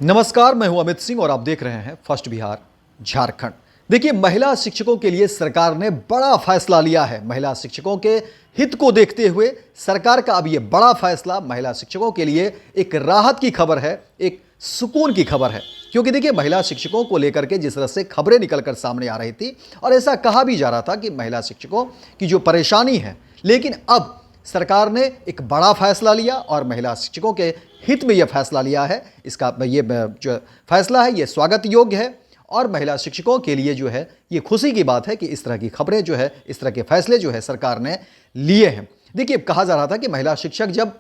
नमस्कार, मैं हूं अमित सिंह और आप देख रहे हैं फर्स्ट बिहार झारखंड। देखिए, महिला शिक्षकों के लिए सरकार ने बड़ा फैसला लिया है। महिला शिक्षकों के हित को देखते हुए सरकार का अब ये बड़ा फैसला महिला शिक्षकों के लिए एक राहत की खबर है, एक सुकून की खबर है। क्योंकि देखिए, महिला शिक्षकों को लेकर के जिस तरह से खबरें निकलकर सामने आ रही थी और ऐसा कहा भी जा रहा था कि महिला शिक्षकों की जो परेशानी है, लेकिन अब सरकार ने एक बड़ा फैसला लिया और महिला शिक्षकों के हित में यह फैसला लिया है। इसका ये जो फैसला है ये स्वागत योग्य है और महिला शिक्षकों के लिए जो है ये खुशी की बात है कि इस तरह की खबरें जो है, इस तरह के फैसले जो है सरकार ने लिए हैं। देखिए, कहा जा रहा था कि महिला शिक्षक जब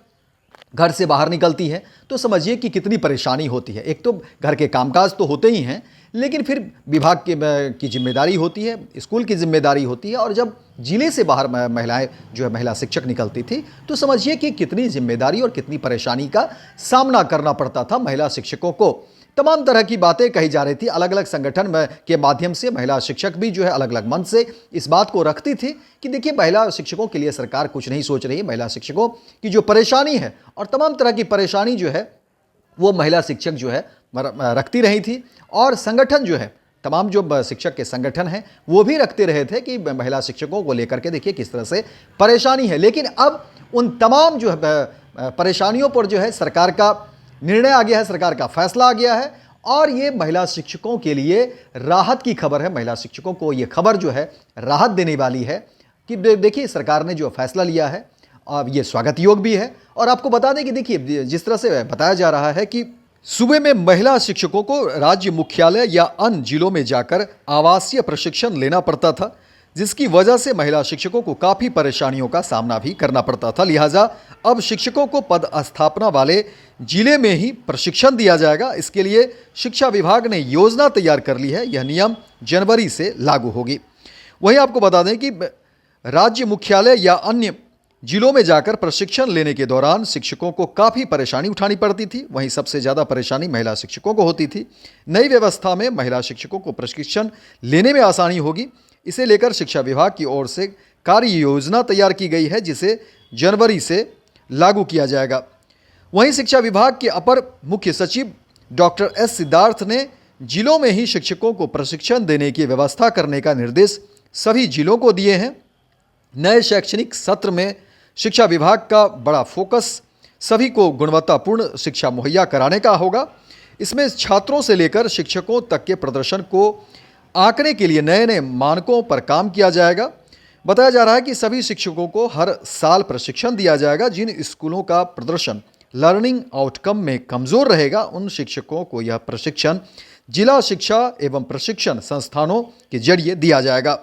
घर से बाहर निकलती है तो समझिए कि कितनी परेशानी होती है। एक तो घर के कामकाज तो होते ही हैं, लेकिन फिर विभाग की जिम्मेदारी होती है, स्कूल की जिम्मेदारी होती है और जब जिले से बाहर महिलाएं जो है महिला शिक्षक निकलती थी तो समझिए कि कितनी जिम्मेदारी और कितनी परेशानी का सामना करना पड़ता था महिला शिक्षकों को। तमाम तरह की बातें कही जा रही थी। अलग अलग संगठन के माध्यम से महिला शिक्षक भी जो है अलग अलग मंच से इस बात को रखती थी कि देखिए, महिला शिक्षकों के लिए सरकार कुछ नहीं सोच रही है। महिला शिक्षकों की जो परेशानी है और तमाम तरह की परेशानी जो है वो महिला शिक्षक जो है रखती रही थी और संगठन जो है, तमाम जो शिक्षक के संगठन हैं वो भी रखते रहे थे कि महिला शिक्षकों को लेकर के देखिए किस तरह से परेशानी है। लेकिन अब उन तमाम जो है परेशानियों पर जो है सरकार का निर्णय आ गया है, सरकार का फैसला आ गया है और ये महिला शिक्षकों के लिए राहत की खबर है। महिला शिक्षकों को ये खबर जो है राहत देने वाली है कि देखिए, सरकार ने जो फैसला लिया है अब ये स्वागत योग्य भी है। और आपको बता दें कि देखिए, जिस तरह से बताया जा रहा है कि सूबे में महिला शिक्षकों को राज्य मुख्यालय या अन्य जिलों में जाकर आवासीय प्रशिक्षण लेना पड़ता था, जिसकी वजह से महिला शिक्षकों को काफ़ी परेशानियों का सामना भी करना पड़ता था। लिहाजा अब शिक्षकों को पद स्थापना वाले जिले में ही प्रशिक्षण दिया जाएगा। इसके लिए शिक्षा विभाग ने योजना तैयार कर ली है। यह नियम जनवरी से लागू होगी। वहीं आपको बता दें कि राज्य मुख्यालय या अन्य जिलों में जाकर प्रशिक्षण लेने के दौरान शिक्षकों को काफ़ी परेशानी उठानी पड़ती थी। वहीं सबसे ज़्यादा परेशानी महिला शिक्षकों को होती थी। नई व्यवस्था में महिला शिक्षकों को प्रशिक्षण लेने में आसानी होगी। इसे लेकर शिक्षा विभाग की ओर से कार्य योजना तैयार की गई है, जिसे जनवरी से लागू किया जाएगा। वहीं शिक्षा विभाग के अपर मुख्य सचिव डॉक्टर एस सिद्धार्थ ने जिलों में ही शिक्षकों को प्रशिक्षण देने की व्यवस्था करने का निर्देश सभी जिलों को दिए हैं। नए शैक्षणिक सत्र में शिक्षा विभाग का बड़ा फोकस सभी को गुणवत्तापूर्ण शिक्षा मुहैया कराने का होगा। इसमें छात्रों से लेकर शिक्षकों तक के प्रदर्शन को आंकने के लिए नए नए मानकों पर काम किया जाएगा। बताया जा रहा है कि सभी शिक्षकों को हर साल प्रशिक्षण दिया जाएगा। जिन स्कूलों का प्रदर्शन लर्निंग आउटकम में कमज़ोर रहेगा, उन शिक्षकों को यह प्रशिक्षण जिला शिक्षा एवं प्रशिक्षण संस्थानों के जरिए दिया जाएगा।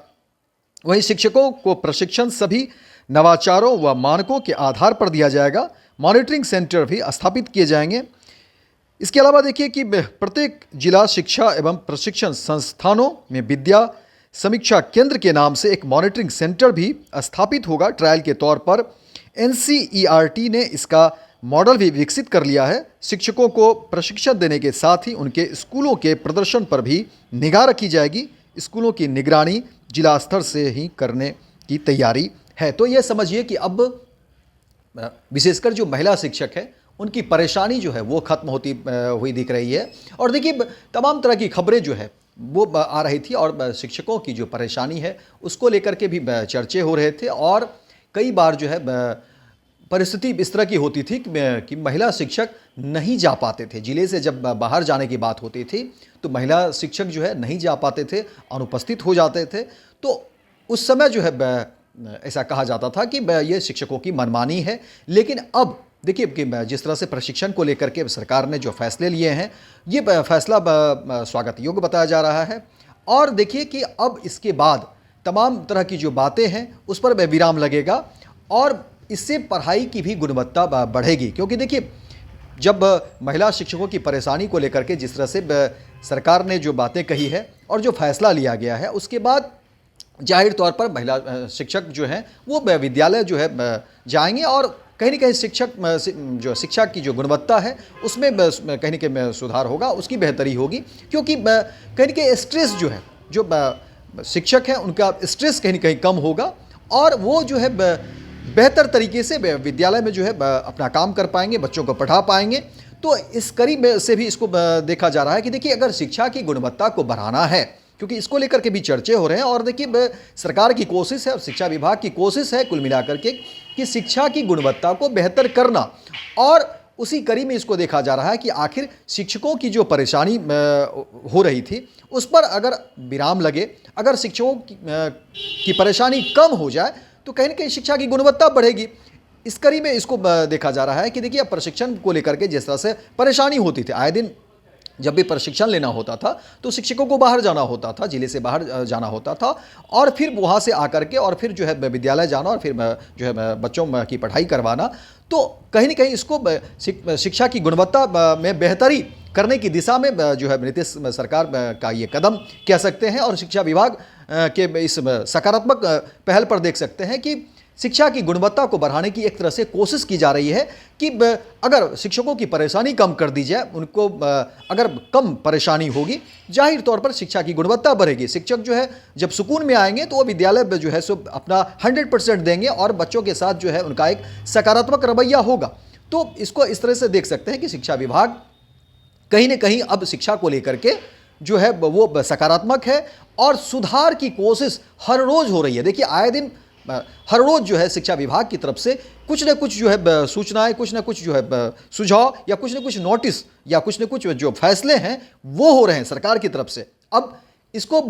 वहीं शिक्षकों को प्रशिक्षण सभी नवाचारों व मानकों के आधार पर दिया जाएगा। मॉनिटरिंग सेंटर भी स्थापित किए जाएंगे। इसके अलावा देखिए कि प्रत्येक जिला शिक्षा एवं प्रशिक्षण संस्थानों में विद्या समीक्षा केंद्र के नाम से एक मॉनिटरिंग सेंटर भी स्थापित होगा। ट्रायल के तौर पर NCERT ने इसका मॉडल भी विकसित कर लिया है। शिक्षकों को प्रशिक्षण देने के साथ ही उनके स्कूलों के प्रदर्शन पर भी निगाह रखी जाएगी। स्कूलों की निगरानी जिला स्तर से ही करने की तैयारी है। तो ये समझिए कि अब विशेषकर जो महिला शिक्षक है उनकी परेशानी जो है वो खत्म होती हुई दिख रही है। और देखिए, तमाम तरह की खबरें जो है वो आ रही थी और शिक्षकों की जो परेशानी है उसको लेकर के भी चर्चे हो रहे थे। और कई बार जो है परिस्थिति इस तरह की होती थी कि महिला शिक्षक नहीं जा पाते थे। जिले से जब बाहर जाने की बात होती थी तो महिला शिक्षक जो है नहीं जा पाते थे, अनुपस्थित हो जाते थे। तो उस समय जो है ऐसा कहा जाता था कि ये शिक्षकों की मनमानी है। लेकिन अब देखिए कि जिस तरह से प्रशिक्षण को लेकर के सरकार ने जो फैसले लिए हैं, ये फैसला स्वागत योग्य बताया जा रहा है। और देखिए कि अब इसके बाद तमाम तरह की जो बातें हैं उस पर विराम लगेगा और इससे पढ़ाई की भी गुणवत्ता बढ़ेगी। क्योंकि देखिए, जब महिला शिक्षकों की परेशानी को लेकर के जिस तरह से सरकार ने जो बातें कही है और जो फैसला लिया गया है, उसके बाद जाहिर तौर पर महिला शिक्षक जो हैं वो विद्यालय जो है जाएंगे और कहीं ना कहीं शिक्षा की जो गुणवत्ता है उसमें कहीं ना कहीं सुधार होगा, उसकी बेहतरी होगी। क्योंकि कहीं ना कहीं स्ट्रेस जो है, जो शिक्षक हैं उनका स्ट्रेस कहीं ना कहीं कम होगा और वो जो है बेहतर तरीके से विद्यालय में जो है अपना काम कर पाएंगे, बच्चों को पढ़ा पाएंगे। तो इस कड़ी में से भी इसको देखा जा रहा है कि देखिए अगर शिक्षा की गुणवत्ता को बढ़ाना है, क्योंकि इसको लेकर के भी चर्चे हो रहे हैं और देखिए सरकार की कोशिश है और शिक्षा विभाग की कोशिश है कुल मिलाकर के कि शिक्षा की गुणवत्ता को बेहतर करना, और उसी कड़ी में इसको देखा जा रहा है कि आखिर शिक्षकों की जो परेशानी हो रही थी उस पर अगर विराम लगे, अगर शिक्षकों की परेशानी कम हो जाए तो कहीं ना कहीं शिक्षा की गुणवत्ता बढ़ेगी। इस कड़ी में इसको देखा जा रहा है कि देखिए अब प्रशिक्षण को लेकर के जिस तरह से परेशानी होती थी, आए दिन जब भी प्रशिक्षण लेना होता था तो शिक्षकों को बाहर जाना होता था, जिले से बाहर जाना होता था और फिर वहाँ से आकर के और फिर जो है विद्यालय जाना और फिर जो है बच्चों की पढ़ाई करवाना। तो कहीं ना कहीं इसको शिक्षा की गुणवत्ता में बेहतरी करने की दिशा में जो है नीतीश सरकार का ये कदम कह सकते हैं और शिक्षा विभाग के इस सकारात्मक पहल पर देख सकते हैं कि शिक्षा की गुणवत्ता को बढ़ाने की एक तरह से कोशिश की जा रही है कि अगर शिक्षकों की परेशानी कम कर दी जाए, उनको अगर कम परेशानी होगी, जाहिर तौर पर शिक्षा की गुणवत्ता बढ़ेगी। शिक्षक जो है जब सुकून में आएंगे तो वो विद्यालय में जो है सो अपना 100% देंगे और बच्चों के साथ जो है उनका एक सकारात्मक रवैया होगा। तो इसको इस तरह से देख सकते हैं कि शिक्षा विभाग कहीं ना कहीं अब शिक्षा को लेकर के जो है वो सकारात्मक है और सुधार की कोशिश हर रोज़ हो रही है। देखिए आए दिन हर रोज़ जो है शिक्षा विभाग की तरफ से कुछ न कुछ जो है सूचनाएं, कुछ न कुछ जो है सुझाव या कुछ न कुछ नोटिस या कुछ न कुछ जो फैसले हैं वो हो रहे हैं सरकार की तरफ से। अब इसको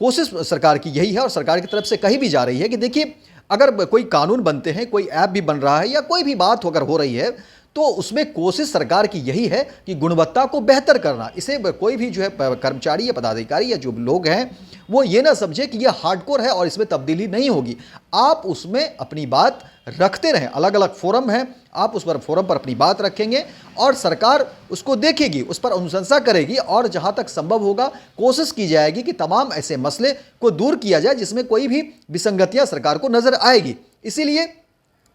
कोशिश सरकार की यही है और सरकार की तरफ से कही भी जा रही है कि देखिए अगर कोई कानून बनते हैं, कोई ऐप भी बन रहा है या कोई भी बात अगर हो रही है तो उसमें कोशिश सरकार की यही है कि गुणवत्ता को बेहतर करना। इसे कोई भी जो है कर्मचारी या पदाधिकारी या जो लोग हैं वो ये ना समझे कि ये हार्डकोर है और इसमें तब्दीली नहीं होगी। आप उसमें अपनी बात रखते रहें, अलग अलग फोरम हैं, आप उस पर फोरम पर अपनी बात रखेंगे और सरकार उसको देखेगी, उस पर अनुशंसा करेगी और जहां तक संभव होगा कोशिश की जाएगी कि तमाम ऐसे मसले को दूर किया जाए जिसमें कोई भी विसंगतियां सरकार को नजर आएगी। इसीलिए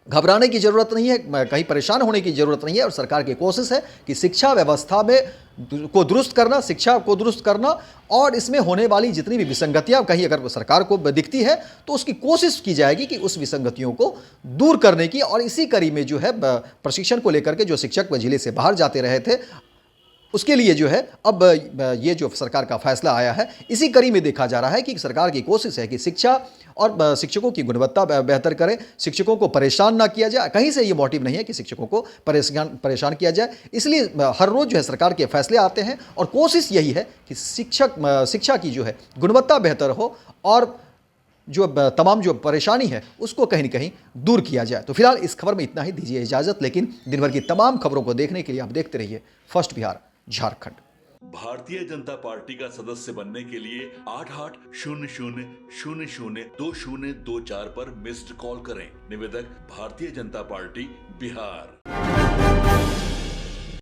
घबराने की जरूरत नहीं है, कहीं परेशान होने की जरूरत नहीं है और सरकार की कोशिश है कि शिक्षा व्यवस्था में को दुरुस्त करना, शिक्षा को दुरुस्त करना और इसमें होने वाली जितनी भी विसंगतियां कहीं अगर सरकार को दिखती है तो उसकी कोशिश की जाएगी कि उस विसंगतियों को दूर करने की। और इसी कड़ी में जो है प्रशिक्षण को लेकर के जो शिक्षक जिले से बाहर जाते रहे थे उसके लिए जो है अब ये जो सरकार का फैसला आया है, इसी कड़ी में देखा जा रहा है कि सरकार की कोशिश है कि शिक्षा और शिक्षकों की गुणवत्ता बेहतर करें, शिक्षकों को परेशान ना किया जाए। कहीं से ये मोटिव नहीं है कि शिक्षकों को परेशान किया जाए। इसलिए हर रोज़ जो है सरकार के फैसले आते हैं और कोशिश यही है कि शिक्षा की जो है गुणवत्ता बेहतर हो और जो तमाम जो परेशानी है उसको कहीं ना कहीं दूर किया जाए। तो फिलहाल इस खबर में इतना ही, दीजिए इजाज़त। लेकिन दिन भर की तमाम खबरों को देखने के लिए आप देखते रहिए फर्स्ट बिहार झारखंड। भारतीय जनता पार्टी का सदस्य बनने के लिए 8800002024 पर मिस्ड कॉल करें। निवेदक भारतीय जनता पार्टी बिहार।